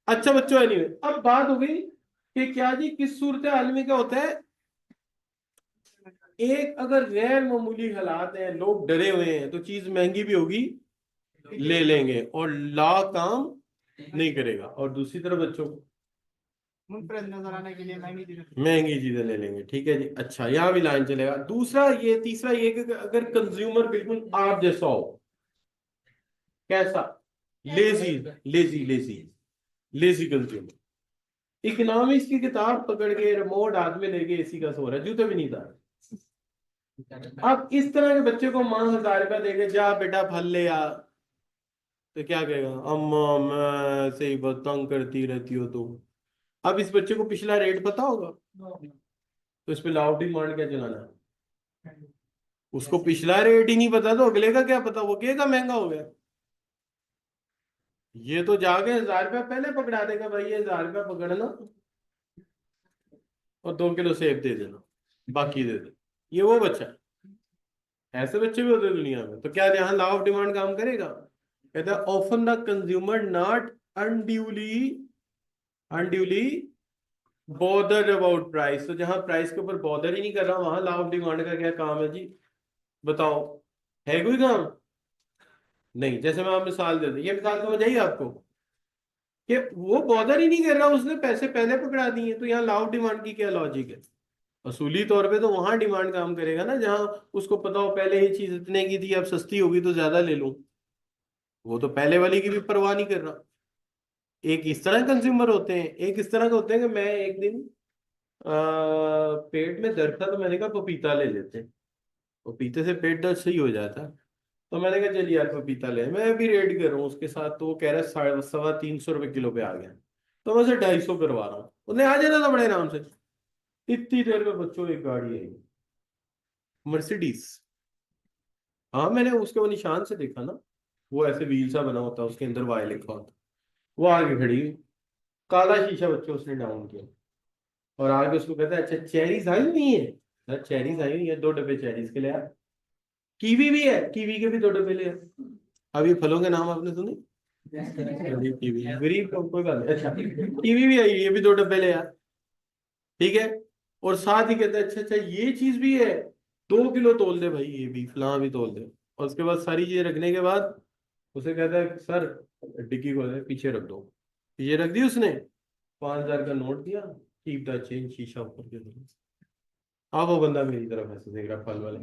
अच्छा बच्चों, एनीवे अब बात हो गई कि क्या जी किस सूरत हाल में क्या होता है। एक अगर गैर मामूली हालात हैं, लोग डरे हुए हैं, तो चीज महंगी भी होगी, ले लेंगे, और ला काम नहीं करेगा। और दूसरी तरफ बच्चों को मुनफरद नजर आने के लिए महंगी चीजें ले लेंगे, ठीक है जी। अच्छा, यहाँ भी लाइन चलेगा। दूसरा ये, तीसरा ये कि अगर कंज्यूमर बिल्कुल आप जैसा हो, कैसा, lazy, lazy lazy consumer, economics की किताब पकड़ के रिमोट हाथ में लेके एसी का सो रहा है, जूते भी नहीं था। अब इस तरह के बच्चे को माँ 1000 रुपया देके जा बेटा फल ले आ, तो क्या कहेगा, अम्मा मैं ऐसे ही बहुत तंग करती रहती हो तुम। अब इस बच्चे को पिछला रेट पता होगा, तो इस पे लाउड डिमांड क्या चलाना है। उसको पिछला रेट ही नहीं पता, तो अगले का क्या पता, वो कहेगा महंगा हो गया। ये तो जाके 1000 रुपया पहले पकड़ा देगा, भाई ये 1000 रुपया पकड़ना और 2 किलो सेब दे देना, बाकी दे दे। ये वो बच्चा ऐसे बच्चे भी होते हैं दुनिया में। तो क्या यहाँ लॉ ऑफ डिमांड काम करेगा? कहता है often the consumer not unduly unduly bother about price. तो जहां प्राइस के ऊपर बॉदर ही नहीं कर रहा, वहां लॉ ऑफ डिमांड का क्या काम है जी? बताओ, है कोई काम? नहीं। जैसे मैं आप मिसाल दे दूं, ये मिसाल समझ आई आपको कि वो बॉदर ही नहीं कर रहा, उसने पैसे पहले पकड़ा दिए। तो यहाँ लॉ ऑफ डिमांड की क्या लॉजिक है? असूली तौर पे तो वहां डिमांड काम करेगा ना जहां उसको पता हो पहले ये चीज इतने की थी, अब सस्ती होगी तो ज्यादा ले लूं। वो तो पहले वाली की भी परवाह नहीं कर रहा। एक इस तरह कंज्यूमर होते हैं, एक इस तरह के होते हैं कि मैं एक दिन पेट में दर्द था तो मैंने कहा पपीता ले लेते हैं। पपीते से पेट दर्द सही हो जाता है। तो मैंने कहा चलिए यार पपीता ले, मैं अभी रेड कर रहा हूँ उसके साथ, तो वो कह रहा है 350 किलो पे आ गया। तो मैं उसे 250 करवा रहा हूँ, उसने आ जाना था बड़े आराम से। इतनी देर में बच्चों एक गाड़ी आई, मर्सिडीज। हाँ मैंने उसके वो निशान से देखा ना, वो ऐसे व्हील सा बना होता है, उसके अंदर वाई लिखा होता है। वो आगे खड़ी हुई, काला शीशा बच्चों उसने डाउन किया, और आगे उसको कहता है अच्छा चेरीज आई हुई है? सर चेरीज आई हुई है, 2 डब्बे चेरीज के ले आ। कीवी भी है, कीवी के भी 2 डब्बे ले आ। अब ये फलों के नाम आपने सुने? गरीब कीवी, गरीब को कोई बात नहीं, अच्छा कीवी भी आई, ये भी 2 डब्बे ले आ। ठीक है। और साथ ही कहता है अच्छा अच्छा ये चीज भी है, 2 किलो तोल दे भाई, ये भी फलां भी तोल दे। और उसके बाद सारी चीजें रखने के बाद उसे कहता है सर डिक्की को पीछे रख दो। पीछे रख दी उसने, 5,000 का नोट दिया, कीप द चेंज, शीशा ऊपर के तरफ। अब वो बंदा मेरी तरफ ऐसे देख रहा फल वाले।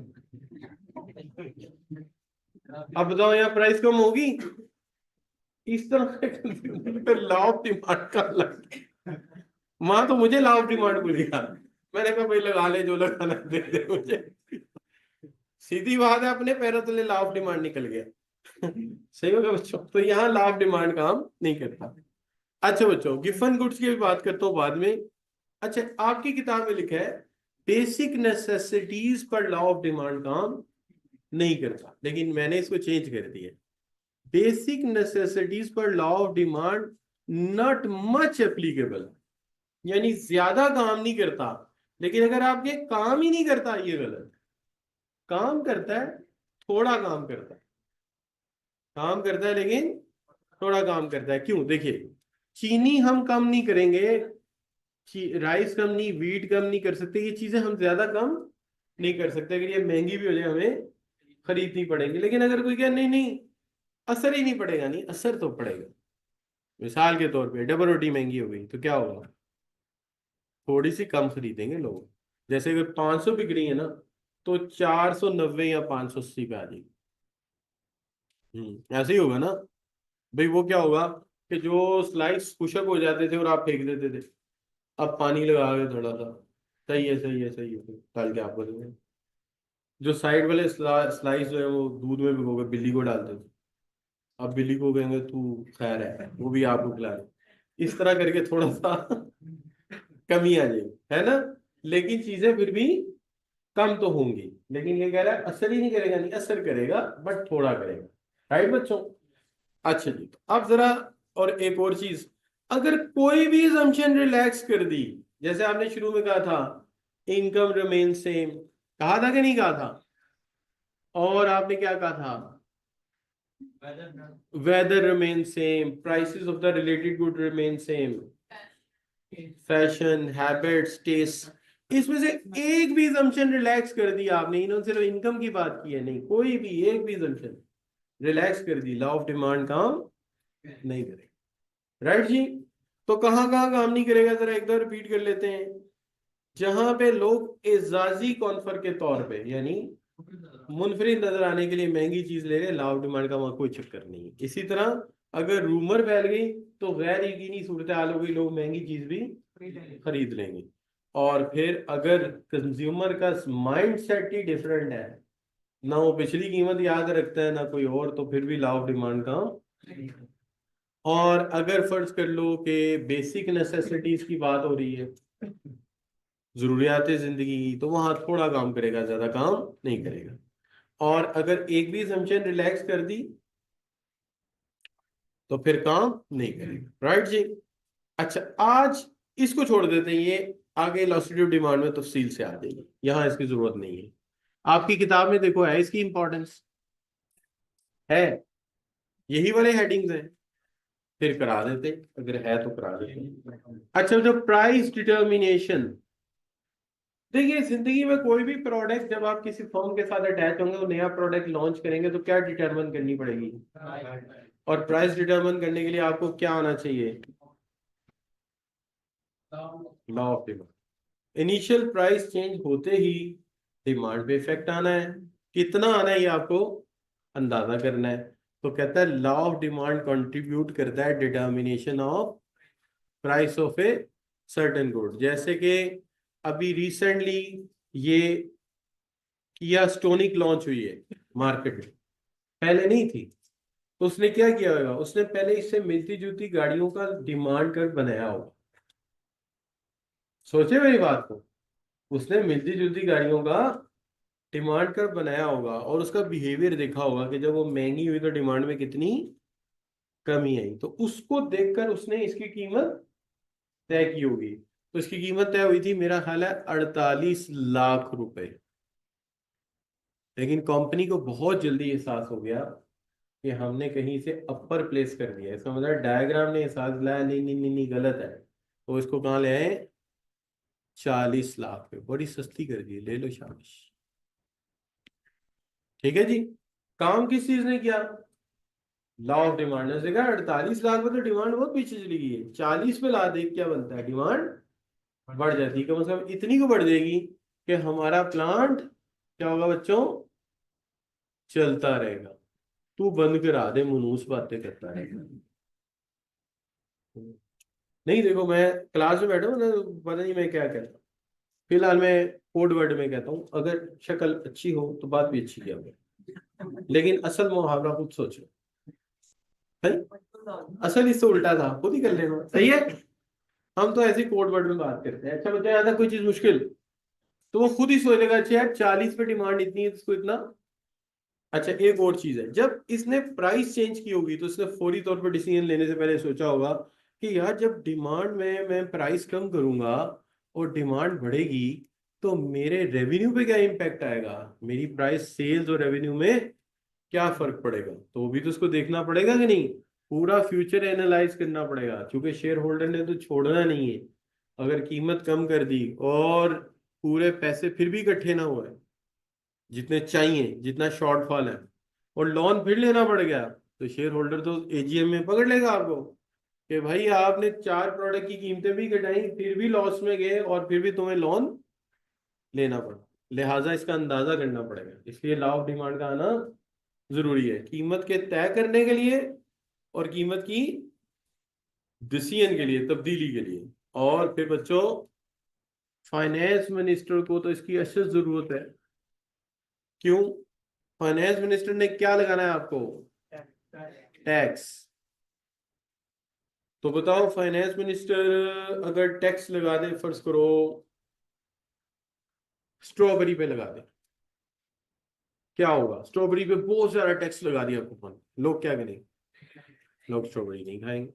अब बताओ यहाँ प्राइस कम होगी? इस तरह का लॉ ऑफ डिमांड का लग, वहां तो मुझे लॉ ऑफ डिमांड भूल गया। मैंने कहा भाई लगा ले जो लगाना दे दे मुझे। सीधी बात है, अपने पैरों तले लॉ ऑफ डिमांड निकल गया। सही होगा बच्चों? तो यहाँ लॉ ऑफ डिमांड काम नहीं करता। अच्छा बच्चों, गिवन गुड्स की भी बात करता हूँ बाद में। अच्छा आपकी किताब में लिखा है बेसिक नेसेसिटीज पर लॉ ऑफ डिमांड काम नहीं करता, लेकिन मैंने इसको चेंज कर दिया। बेसिक नेसेसिटीज पर law of demand not much applicable, यानी ज्यादा काम नहीं करता। लेकिन अगर आपके काम ही नहीं करता, ये गलत। काम करता है, थोड़ा काम करता है, काम करता है लेकिन थोड़ा काम करता है। क्यों? देखिए, चीनी हम कम नहीं करेंगे, राइस कम नहीं, वीट कम नहीं कर सकते, ये चीजें हम ज्यादा कम नहीं कर सकते। अगर ये महंगी भी हो जाए हमें खरीदनी पड़ेगी। लेकिन अगर कोई कहे नहीं नहीं असर ही नहीं पड़ेगा, नहीं असर तो पड़ेगा। मिसाल के तौर पे डबल रोटी महंगी हो गई तो क्या होगा? थोड़ी सी कम खरीदेंगे लोग। जैसे अगर 500 बिक रही है ना, तो 490 या 580 पे आ जाएगी। ऐसे ही होगा ना भाई। वो क्या होगा कि जो स्लाइस पुशअप हो जाते थे और आप फेंक देते थे, अब पानी लगा के थोड़ा सा, सही है सही है सही है डाल के आपको देंगे। जो साइड वाले स्लाइस जो है वो दूध में भिगो के बिल्ली को डालते थे, अब बिल्ली को कहेंगे तू खैर है वो भी आपको खिला रहे। इस तरह करके थोड़ा सा कमी आ जाएगी, है ना? लेकिन चीजें फिर भी कम तो होंगी। लेकिन ये कह रहा है असर ही नहीं करेगा, नहीं असर करेगा बट थोड़ा करेगा। राइट बच्चों? अच्छा जी, तो अब जरा और एक और चीज, अगर कोई भी assumption रिलैक्स कर दी, जैसे आपने शुरू में कहा था इनकम रिमेन सेम, कहा था कि नहीं कहा था? और आपने क्या कहा था? Whether remain same, prices of the related good remain same, fashion habits taste. इसमें से एक भी assumption रिलैक्स कर दी आपने, इन्होंने सिर्फ इनकम की बात की है, नहीं कोई भी एक भी assumption रिलैक्स कर दी, लॉ ऑफ डिमांड काम नहीं करेगा। राइट जी? तो कहाँ काम नहीं करेगा, जरा एक बार रिपीट कर लेते हैं। जहां पे लोग एजाजी कॉन्फर के तौर पे, यानी मुनफरिद नजर आने के लिए महंगी चीज ले रहे, लॉ ऑफ डिमांड का वहां कोई चक्कर नहीं है। इसी तरह अगर रूमर फैल गई तो गैर यकीनी सूरत हाल हो गई, लोग महंगी चीज भी खरीद लेंगे। और फिर अगर कंज्यूमर का माइंड सेट ही डिफरेंट है, ना वो पिछली कीमत याद रखता है ना कोई और, तो फिर भी लॉ ऑफ डिमांड का। और अगर फर्ज कर लो कि बेसिक नेसेसिटीज की बात हो रही है, जरूरियात जिंदगी की, तो वहां थोड़ा काम करेगा, ज्यादा काम नहीं करेगा। और अगर एक भी assumption रिलैक्स कर दी तो फिर काम नहीं करेगा। राइट जी? अच्छा आज इसको छोड़ देते हैं, ये आगे इलस्ट्रेटिव डिमांड में तफसील से आ जाएगी, यहाँ इसकी जरूरत नहीं है। आपकी किताब में देखो है इसकी इंपॉर्टेंस है, यही वाले हेडिंग्स हैं, फिर करा देते, अगर है तो करा देते। अच्छा, जो प्राइस डिटर्मिनेशन, देखिए जिंदगी में कोई भी प्रोडक्ट जब आप किसी फर्म के साथ अटैच होंगे, वो नया प्रोडक्ट लॉन्च करेंगे तो क्या डिटरमिन करनी पड़ेगी, और प्राइस डिटरमिन करने के लिए आपको क्या आना चाहिए, law of demand. Initial price change होते ही डिमांड पे इफेक्ट आना है, कितना आना है ये आपको अंदाजा करना है। तो कहता है लॉ ऑफ डिमांड कंट्रीब्यूट करता है determination of price of a certain good. जैसे कि अभी रिसेंटली ये किया स्टोनिक लॉन्च हुई है मार्केट में, पहले नहीं थी। तो उसने क्या किया होगा, उसने पहले इससे मिलती जुलती गाड़ियों का डिमांड कर बनाया होगा। सोचे मेरी बात को, उसने मिलती जुलती गाड़ियों का डिमांड कर बनाया होगा और उसका बिहेवियर देखा होगा कि जब वो महंगी हुई तो डिमांड में कितनी कमी आई, तो उसको देखकर उसने इसकी कीमत तय की होगी। तो इसकी कीमत तय हुई थी मेरा ख्याल है 48 लाख रुपए। लेकिन कंपनी को बहुत जल्दी एहसास हो गया कि हमने कहीं से अपर प्लेस कर दिया, इसका मतलब डायग्राम ने एहसास दिलाया नहीं नहीं नहीं नहीं गलत है, तो इसको कहाँ ले आए, 40 लाख पे, बड़ी सस्ती कर दी, ले लो शाबाश। ठीक है जी। काम किस चीज ने किया, लॉ ऑफ डिमांड ने देखा 48 लाख पे तो डिमांड बहुत पीछे चली गई है, 40 पे ला दे क्या बनता है, डिमांड बढ़ जाती है, कम से कम इतनी को बढ़ जाएगी कि हमारा प्लांट क्या होगा बच्चों, चलता रहेगा। तू बंद करा दे, मनूस बातें करता रहेगा। नहीं देखो, मैं क्लास में बैठा हूँ ना, पता नहीं मैं क्या कहता हूँ। फिलहाल मैं कोड वर्ड में कहता हूँ, अगर शक्ल अच्छी हो तो बात भी अच्छी किया होगा, लेकिन असल मुहावरा खुद सोचो है, असल इससे उल्टा था, खुद ही कर लेना सही है। हम तो ऐसे कोड वर्ड में बात करते हैं। अच्छा बच्चा, याद है कोई चीज मुश्किल तो वो खुद ही सोचेगा, अच्छा यार 40 पे डिमांड इतनी है तो इसको इतना। अच्छा एक और चीज है, जब इसने प्राइस चेंज की होगी तो इसने फौरी तौर पर डिसीजन लेने से पहले सोचा होगा कि यार जब डिमांड में मैं प्राइस कम करूंगा और डिमांड बढ़ेगी तो मेरे रेवेन्यू पे क्या इम्पैक्ट आएगा, मेरी प्राइस सेल्स और रेवेन्यू में क्या फर्क पड़ेगा, तो वो भी तो उसको देखना पड़ेगा कि नहीं। पूरा फ्यूचर एनालाइज करना पड़ेगा, क्योंकि शेयर होल्डर ने तो छोड़ना नहीं है। अगर कीमत कम कर दी और पूरे पैसे फिर भी इकट्ठे ना हुए जितने चाहिए, जितना शॉर्टफॉल है, और लोन फिर लेना पड़ गया, तो शेयर होल्डर तो एजीएम में पकड़ लेगा आपको कि भाई आपने 4 प्रोडक्ट की कीमतें भी घटाई फिर भी लॉस में गए और फिर भी तुम्हें लोन लेना पड़ा। लिहाजा इसका अंदाजा करना पड़ेगा, इसलिए लॉ ऑफ डिमांड का आना जरूरी है, कीमत के तय करने के लिए और कीमत की डिसीजन के लिए, तब्दीली के लिए। और फिर बच्चों, फाइनेंस मिनिस्टर को तो इसकी अशद जरूरत है। क्यों, फाइनेंस मिनिस्टर ने क्या लगाना है आपको, टैक्स। तो बताओ फाइनेंस मिनिस्टर अगर टैक्स लगा दे, फर्ज करो स्ट्रॉबेरी पे लगा दे, क्या होगा, स्ट्रॉबेरी पे बहुत सारा टैक्स लगा दिया कूपन, लोग क्या करेंगे, लोग स्ट्रॉबेरी नहीं खाएंगे।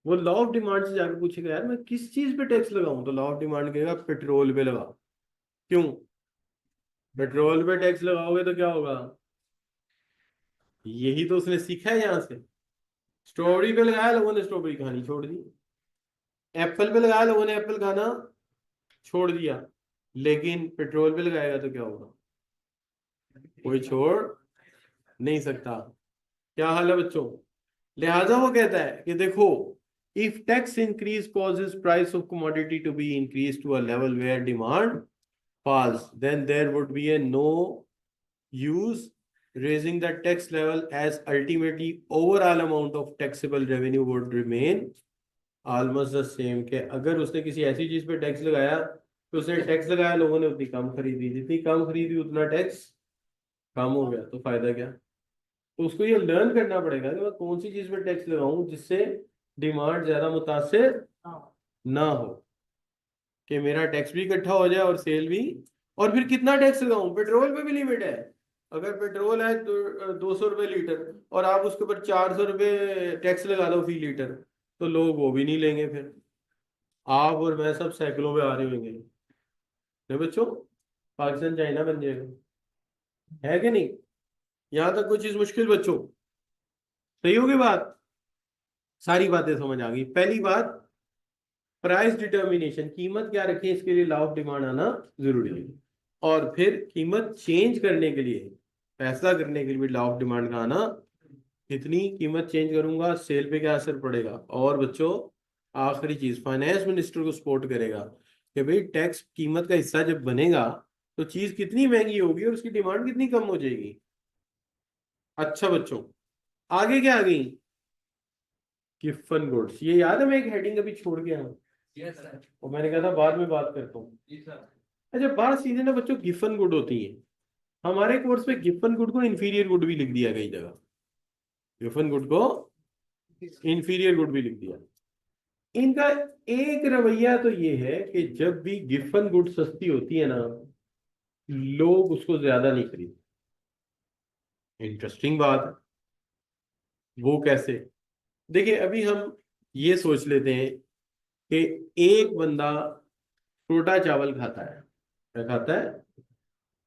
वो लॉ ऑफ डिमांड से जाकर पूछेगा यार मैं किस चीज पे टैक्स लगाऊं, तो लॉ ऑफ डिमांड कहेगा पेट्रोल पे लगा। क्यों, पेट्रोल पे टैक्स लगाओगे तो क्या होगा, यही तो उसने सीखा है यहाँ से। स्ट्रॉबेरी पे लगाया, लोगों ने स्ट्रॉबेरी खानी छोड़ दी। एप्पल पे लगाया, लोगों ने एप्पल खाना छोड़ दिया। लेकिन पेट्रोल पे लगाएगा तो क्या होगा, कोई छोड़ नहीं सकता। क्या हाल है बच्चों। लिहाजा वो कहता है कि देखो, if tax increase causes price of commodity to be increased to a level where demand falls, then there would be a no use raising the tax level, as ultimately overall amount of taxable revenue would remain almost the same। के अगर उसने किसी ऐसी चीज पे tax लगाया तो उसने टैक्स लगाया, लोगों ने उतनी कम खरीदी, जितनी कम खरीदी उतना टैक्स कम हो गया, तो फायदा क्या। तो उसको ये लर्न करना पड़ेगा कि मैं कौन सी चीज पे टैक्स लगाऊं जिससे डिमांड ज्यादा मुतासिर ना हो, कि मेरा टैक्स भी इकट्ठा हो जाए और सेल भी। और फिर कितना टैक्स लगाऊं, पेट्रोल पे भी लिमिट है। अगर पेट्रोल है तो 200 रुपये लीटर और आप उसके ऊपर 400 रुपये टैक्स लगा दो फी लीटर, तो लोग वो भी नहीं लेंगे फिर। आप और मैं सब साइकिलों पे आ रहे होंगे, नहीं बच्चों। पाकिस्तान चाइना बन जाएगा, है कि नहीं? यहां तक कोई चीज मुश्किल बच्चों? सही होगी बात? सारी बातें समझ आ गई। पहली बात, प्राइस डिटर्मिनेशन, कीमत क्या रखें इसके लिए लॉ ऑफ डिमांड आना जरूरी है। और फिर कीमत चेंज करने के लिए, फैसला करने के लिए भी लॉ ऑफ डिमांड का आना, कितनी कीमत चेंज करूंगा, सेल पे क्या असर पड़ेगा। और बच्चों आखिरी चीज, फाइनेंस मिनिस्टर को सपोर्ट करेगा कि भाई टैक्स कीमत का हिस्सा जब बनेगा तो चीज कितनी महंगी होगी और उसकी डिमांड कितनी कम हो जाएगी। अच्छा बच्चों, आगे क्या आ गई? गिफ्ट गुड्स, ये याद है मैं एक हेडिंग अभी छोड़ गया हूँ। Yes sir. और मैंने कहा था बाद में बात करता हूँ। जी सर। अच्छा, बात सीधे ना बच्चों गिफन गुड होती है। हमारे कोर्स में गिफन गुड को इंफीरियर गुड भी लिख दिया कई जगह, गिफन गुड को इंफीरियर गुड भी लिख दिया। इनका एक रवैया तो ये है कि जब भी गिफन गुड सस्ती होती है ना, लोग उसको ज्यादा नहीं खरीदते। इंटरेस्टिंग बात है, वो कैसे? देखिए अभी हम ये सोच लेते हैं कि एक बंदा टोटा चावल खाता है। क्या खाता है?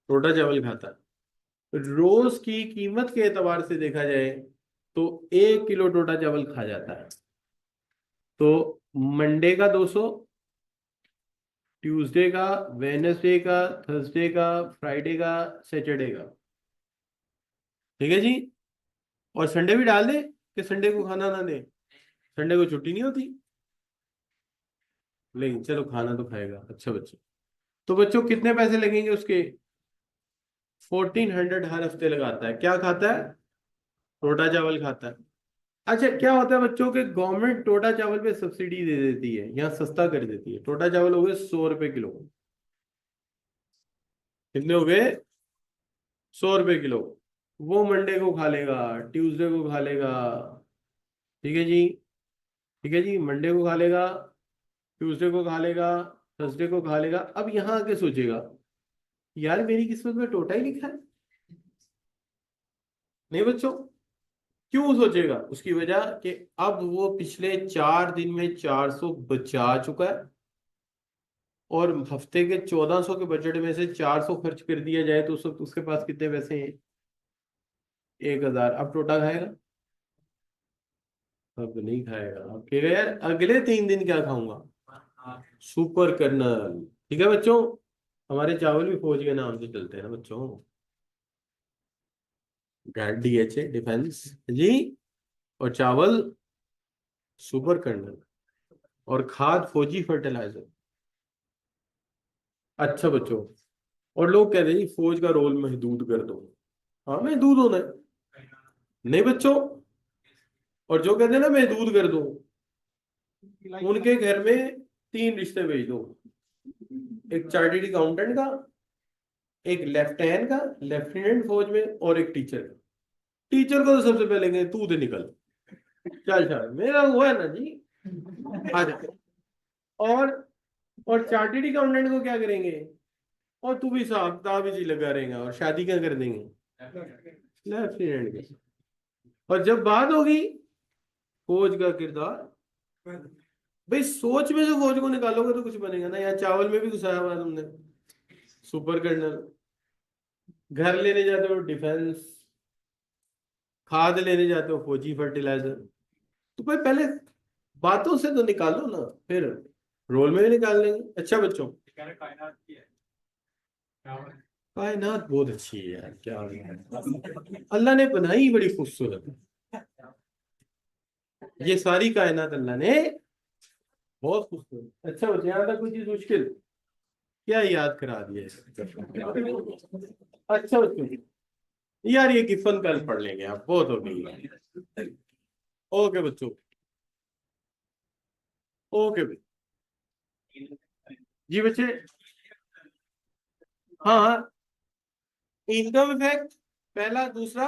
टोटा चावल खाता है। रोज की कीमत के एतबार से देखा जाए तो 1 किलो टोटा चावल खा जाता है। तो मंडे का 200, ट्यूसडे का, वेडनेसडे का, थर्सडे का, फ्राइडे का, सैटरडे का। ठीक है जी। और संडे भी डाल दे कि संडे को खाना ना दे, संडे को छुट्टी नहीं होती, लेकिन चलो खाना तो खाएगा। अच्छा बच्चों, तो बच्चों कितने पैसे लगेंगे उसके? 1400 हर हफ्ते लगाता है। क्या खाता है? टोटा चावल खाता है। अच्छा, क्या होता है बच्चों के, गवर्नमेंट टोटा चावल पे सब्सिडी दे देती है, यहाँ सस्ता कर देती है। टोटा चावल हो गए 100 रुपए किलो। कितने हो गए? 100 रुपए किलो। वो मंडे को खा लेगा, ट्यूसडे को खा लेगा। ठीक है जी। ठीक है जी, मंडे को खा लेगा, ट्यूसडे को खा लेगा, थर्सडे को खा लेगा। अब यहाँ आके सोचेगा, यार मेरी किस्मत में टोटा ही लिखा है। नहीं बच्चों, क्यों सोचेगा? उसकी वजह कि अब वो पिछले 4 दिन में 400 बचा चुका है, और हफ्ते के 1400 के बजट में से 400 खर्च कर दिया जाए तो उसके पास कितने पैसे हैं? 1000। अब टोटा खाएगा? अब नहीं खाएगा। अब कहेगा यार अगले 3 दिन क्या खाऊंगा? Super kernel. ठीक है बच्चों, हमारे चावल भी फौज के नाम से चलते हैं ना बच्चों। DHA डिफेंस जी, और चावल सुपर कर्नल, और खाद फौजी फर्टिलाइजर। अच्छा बच्चों, और लोग कहते हैं जी फौज का रोल महदूद कर दो। हाँ महदूद होना है। नहीं बच्चों, और जो कहते हैं ना महदूद कर दो, उनके घर में 3 रिश्ते भेज दो। एक चार्टर्ड अकाउंटेंट का, एक लेफ्टिनेंट का, लेफ्टिनेंट फौज में, और एक टीचर का। टीचर को तो सबसे पहले कहें तू तो निकल, चल चल मेरा हुआ है ना जी, आ जा। और और चार्टर्ड अकाउंटेंट को क्या करेंगे? और तू भी साहब किताब ही लगा रहेगा, और शादी क्या कर देंगे? लेफ्टिनेंट के। और जब बात होगी फौज का किरदार, भाई सोच में से फौज को निकालोगे तो कुछ बनेगा ना। यहाँ चावल में भी घुसाया हुआ है तुमने, सुपर कर्नल। घर लेने जाते हो डिफेंस, खाद लेने जाते हो फौजी फर्टिलाइजर। तो भाई पहले बातों से तो निकालो ना, फिर रोल में भी निकाल लेंगे। अच्छा बच्चों, कायनात बहुत अच्छी है यार, क्या अल्लाह ने बनाई बड़ी खूबसूरत है। ये सारी कायनात अल्लाह ने बहुत खूबसूरत। अच्छा बच्चे, यहाँ तक कोई चीज मुश्किल? क्या याद करा दिया है? अच्छा बच्चों, यार ये गिफन कल पढ़ लेंगे, आप बहुत हो गई। ओके बच्चों, ओके भाई। जी बच्चे, हाँ हाँ, इनकम इफेक्ट पहला, दूसरा